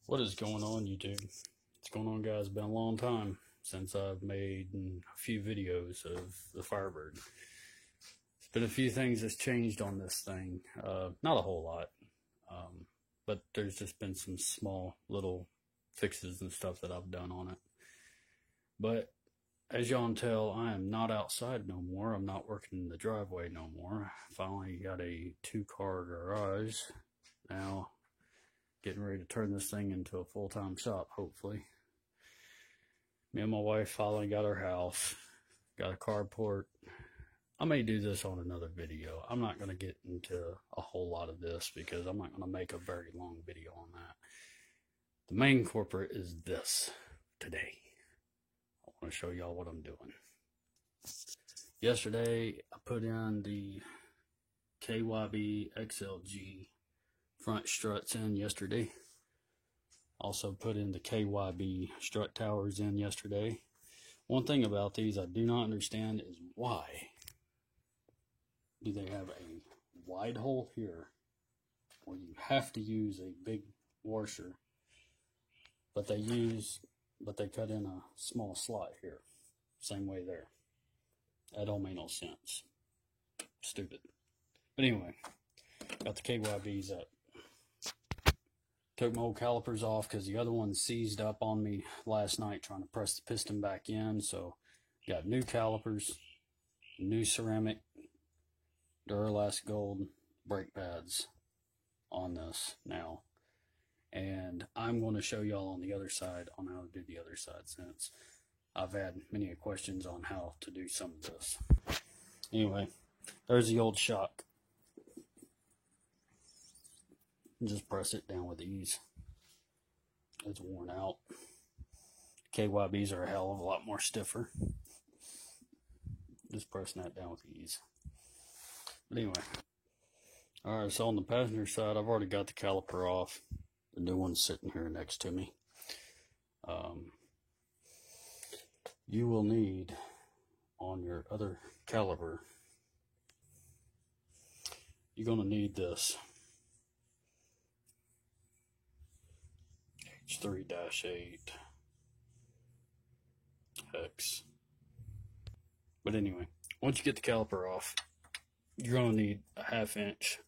What is going on, YouTube? What's going on, guys? It's been a long time since I've made a few videos of the Firebird. There's been a few things that's changed on this thing. Not a whole lot, but there's just been some small little fixes and stuff that I've done on it. But as y'all can tell, I am not outside no more. I'm not working in the driveway no more. Finally got a 2-car garage now. Getting ready to turn this thing into a full-time shop, hopefully. Me and my wife finally got our house, got a carport. I may do this on another video. I'm not going to get into a whole lot of this because I'm not going to make a very long video on that. The main corporate is this today. I want to show y'all what I'm doing. Yesterday, I put in the KYB XLG front struts in yesterday. Also put in the KYB strut towers in yesterday. One thing about these I do not understand is why do they have a wide hole here where you have to use a big washer, but they cut in a small slot here. Same way there. That don't make no sense. Stupid. But anyway, got the KYBs up. Took my old calipers off because the other one seized up on me last night trying to press the piston back in. So got new calipers, new ceramic, Duralast Gold brake pads on this now. And I'm going to show y'all on the other side on how to do the other side, since I've had many questions on how to do some of this. Anyway, there's the old shock. Just press it down with ease. It's worn out. KYBs are a hell of a lot more stiffer. Just pressing that down with ease. But anyway. Alright, so on the passenger side, I've already got the caliper off. The new one's sitting here next to me. You will need on your other caliper, you're going to need this H3-8 hex. But anyway, once you get the caliper off, you're going to need a 1/2 inch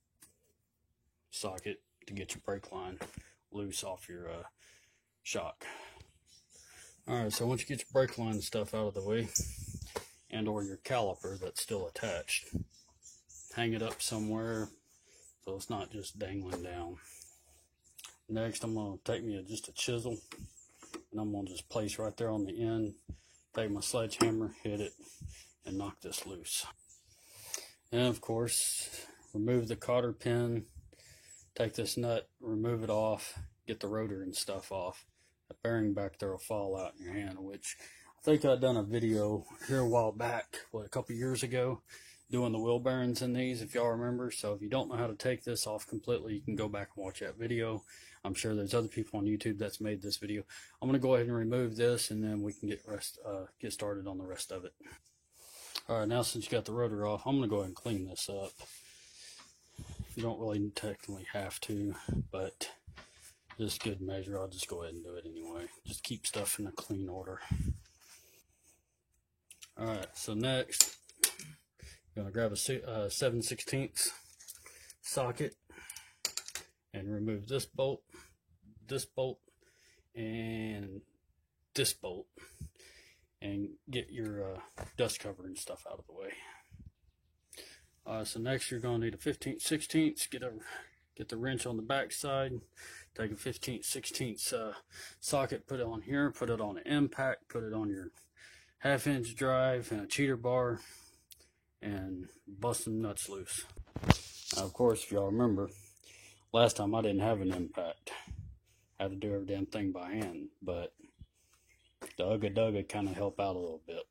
socket to get your brake line loose off your shock. Alright, so once you get your brake line and stuff out of the way, and or your caliper that's still attached, hang it up somewhere so it's not just dangling down. Next, I'm going to take me just a chisel, and I'm going to just place right there on the end, take my sledgehammer, hit it, and knock this loose. And of course, remove the cotter pin, take this nut, remove it off, get the rotor and stuff off. The bearing back there will fall out in your hand, which I think I've done a video here a while back, a couple years ago, doing the wheel bearings in these, if y'all remember. So if you don't know how to take this off completely, you can go back and watch that video. I'm sure there's other people on YouTube that's made this video. I'm going to go ahead and remove this, and then we can get started on the rest of it. Alright, now since you got the rotor off, I'm going to go ahead and clean this up. You don't really technically have to, but just good measure, I'll just go ahead and do it anyway. Just keep stuff in a clean order. Alright, so next, I'm going to grab a 7/16 socket and remove this bolt, and this bolt, and get your dust cover and stuff out of the way. So next you're going to need a 15/16. Get the wrench on the back side. Take a 15/16 socket, put it on here, put it on an impact, put it on your 1/2 inch drive and a cheater bar, and bust some nuts loose. Now, of course, if y'all remember, last time I didn't have an impact. I had to do every damn thing by hand, but the Ugga Dugga kind of help out a little bit.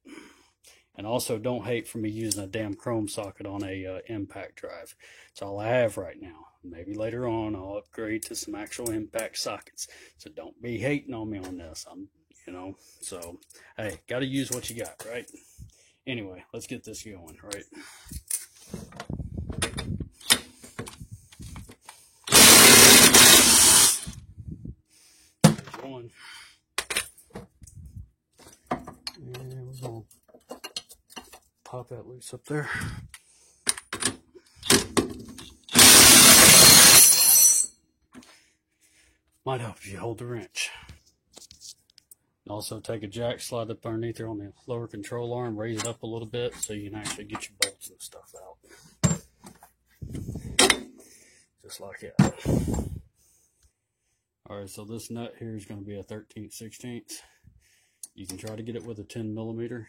And also, don't hate for me using a damn chrome socket on a impact drive. It's all I have right now. Maybe later on I'll upgrade to some actual impact sockets. So don't be hating on me on this. So hey, gotta use what you got, right? Anyway, let's get this going, right? pop that loose up there. Might help if you hold the wrench. Also take a jack, slide up underneath there on the lower control arm, raise it up a little bit so you can actually get your bolts and stuff out. Just like that. Alright, so this nut here is going to be a 13/16. You can try to get it with a 10 millimeter.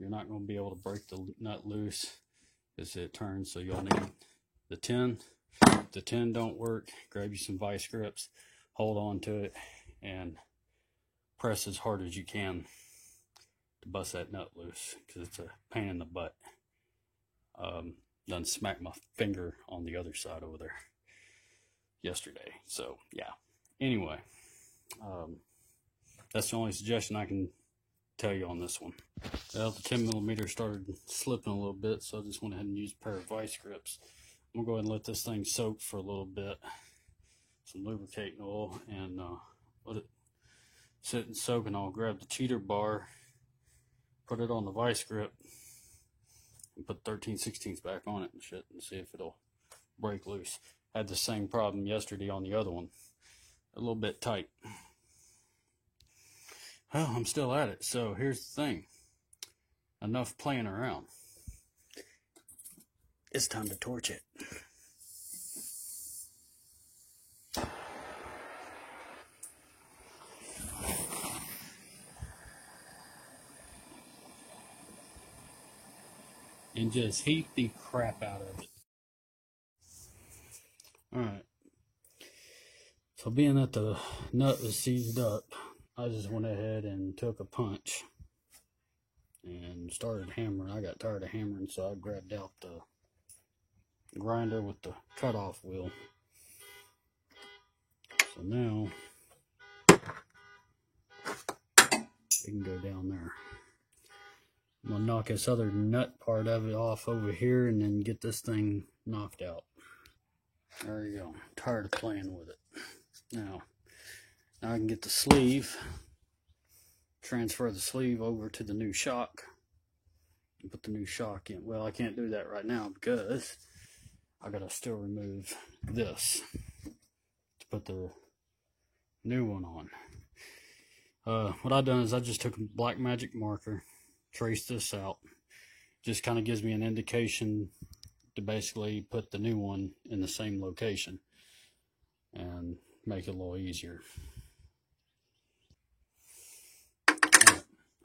You're not going to be able to break the nut loose as it turns, so you'll need the 10. If the 10 don't work, grab you some vice grips, hold on to it, and press as hard as you can to bust that nut loose, because it's a pain in the butt. Done smacked my finger on the other side over there yesterday. So yeah, anyway, that's the only suggestion I can tell you on this one. Well, the 10 millimeter started slipping a little bit, so I just went ahead and used a pair of vice grips. I'm gonna go ahead and let this thing soak for a little bit, some lubricating oil, and let it sit and soak. And I'll grab the cheater bar, put it on the vice grip, and put 13/16 back on it and shit, and see if it'll break loose. I had the same problem yesterday on the other one, a little bit tight. Well, I'm still at it. So here's the thing, enough playing around. It's time to torch it. And just heat the crap out of it. Alright. So being that the nut was seized up, I just went ahead and took a punch and started hammering. I got tired of hammering, so I grabbed out the grinder with the cutoff wheel. So now it can go down there. I'm gonna knock this other nut part of it off over here and then get this thing knocked out. There you go. I'm tired of playing with it. Now I can get the sleeve, transfer the sleeve over to the new shock, and put the new shock in. Well, I can't do that right now because I gotta still remove this to put the new one on. What I've done is I just took a black magic marker, traced this out. Just kind of gives me an indication to basically put the new one in the same location and make it a little easier.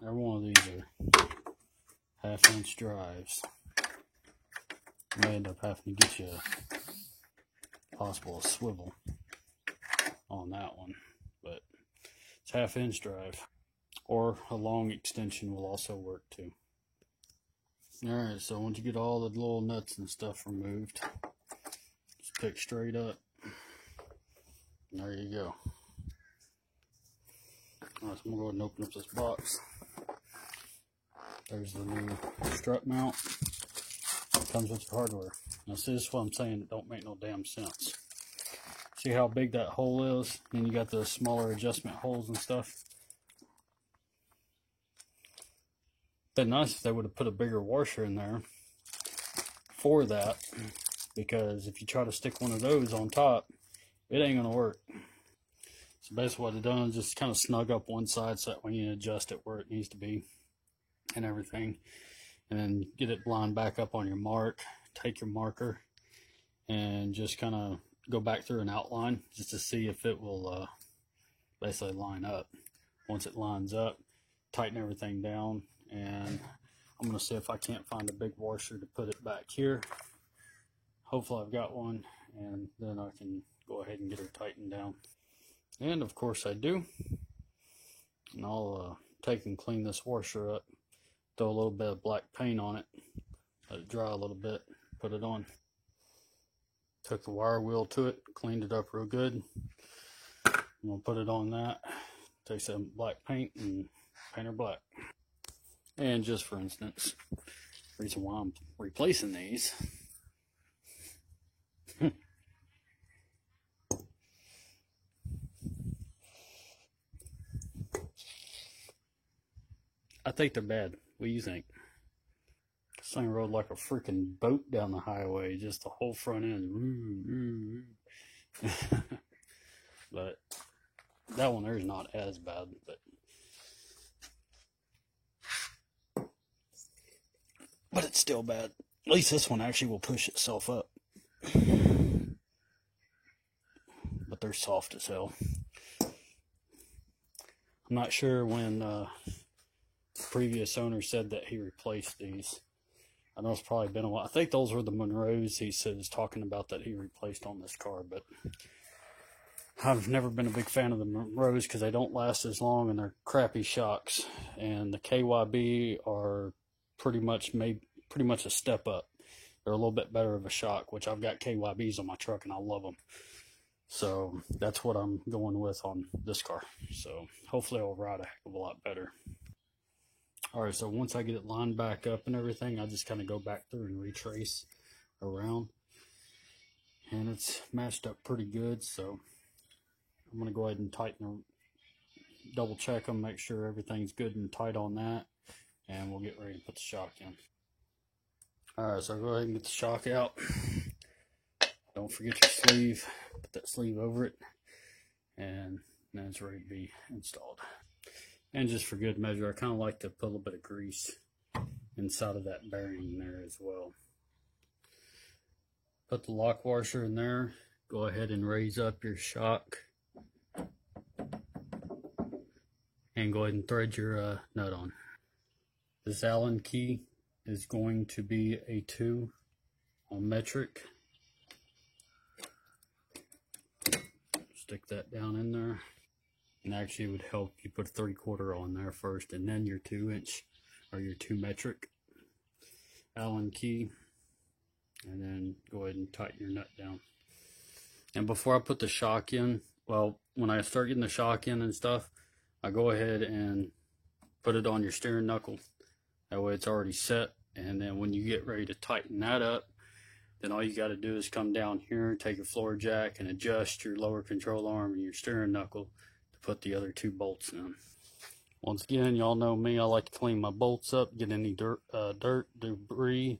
Every one of these are 1/2-inch drives. You may end up having to get you a swivel on that one, but it's 1/2-inch drive, or a long extension will also work too. Alright, so once you get all the little nuts and stuff removed, just pick straight up. And there you go. Alright, so I'm going to go ahead and open up this box. There's the new strut mount. It comes with your hardware. Now see, this is what I'm saying, it don't make no damn sense. See how big that hole is? Then you got the smaller adjustment holes and stuff. It'd been nice if they would have put a bigger washer in there for that, because if you try to stick one of those on top, it ain't gonna work. So basically what I've done is just kind of snug up one side so that when you adjust it where it needs to be and everything, and then get it lined back up on your mark. Take your marker and just kind of go back through an outline just to see if it will basically line up. Once it lines up, tighten everything down, and I'm going to see if I can't find a big washer to put it back here. Hopefully I've got one, and then I can go ahead and get her tightened down. And of course I do. And I'll take and clean this washer up, throw a little bit of black paint on it, let it dry a little bit, put it on. Took the wire wheel to it, cleaned it up real good. I'm going to put it on that, take some black paint and paint her black. And just for instance, the reason why I'm replacing these, I think they're bad. What do you think? This thing rode like a freaking boat down the highway, just the whole front end. But that one there is not as bad, but it's still bad. At least this one actually will push itself up. But they're soft as hell. I'm not sure when the previous owner said that he replaced these. I know it's probably been a while. I think those were the Monroes he says talking about that he replaced on this car, but I've never been a big fan of the Monroes because they don't last as long and they're crappy shocks. And the KYB are pretty much a step up. They're a little bit better of a shock, which I've got KYBs on my truck and I love them. So that's what I'm going with on this car. So hopefully I'll ride a heck of a lot better. Alright, so once I get it lined back up and everything, I just kind of go back through and retrace around. And it's matched up pretty good, so I'm going to go ahead and tighten them, double check them, make sure everything's good and tight on that. And we'll get ready to put the shock in. Alright, so I'll go ahead and get the shock out. Don't forget your sleeve. Put that sleeve over it. And then it's ready to be installed. And just for good measure, I kind of like to put a little bit of grease inside of that bearing there as well. Put the lock washer in there. Go ahead and raise up your shock. And go ahead and thread your nut on. This Allen key is going to be a 2 on metric. Stick that down in there. And actually it would help you put a 3/4 on there first and then your 2-inch or your 2 metric Allen key. And then go ahead and tighten your nut down. And before I put the shock in, well, when I start getting the shock in and stuff, I go ahead and put it on your steering knuckle. That way it's already set. And then when you get ready to tighten that up, then all you got to do is come down here, take your floor jack and adjust your lower control arm and your steering knuckle to put the other 2 bolts in. Once again, y'all know me, I like to clean my bolts up, get any dirt, debris,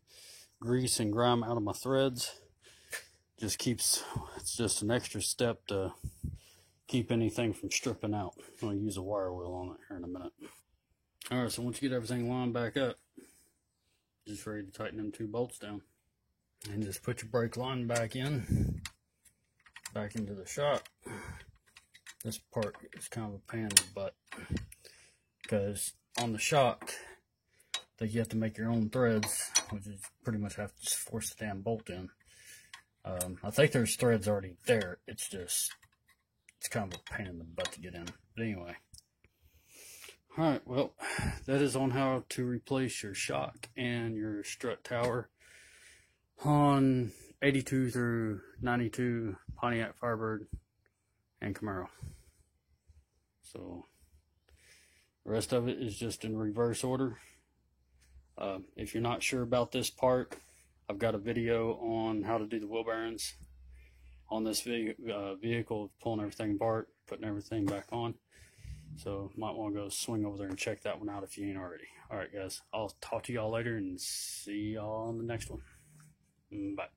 grease and grime out of my threads. It's just an extra step to keep anything from stripping out. I'm going to use a wire wheel on it here in a minute. Alright, so once you get everything lined back up, just ready to tighten them 2 bolts down. And just put your brake line back into the shock. This part is kind of a pain in the butt because on the shock, you have to make your own threads, which is pretty much have to just force the damn bolt in. I think there's threads already there. It's kind of a pain in the butt to get in. But anyway. Alright, well, that is on how to replace your shock and your strut tower on 82 through 92 Pontiac Firebird and Camaro. So the rest of it is just in reverse order. If you're not sure about this part, I've got a video on how to do the wheel bearings on this vehicle, pulling everything apart, putting everything back on. So might want to go swing over there and check that one out if you ain't already. Alright guys, I'll talk to y'all later and see y'all on the next one. Bye.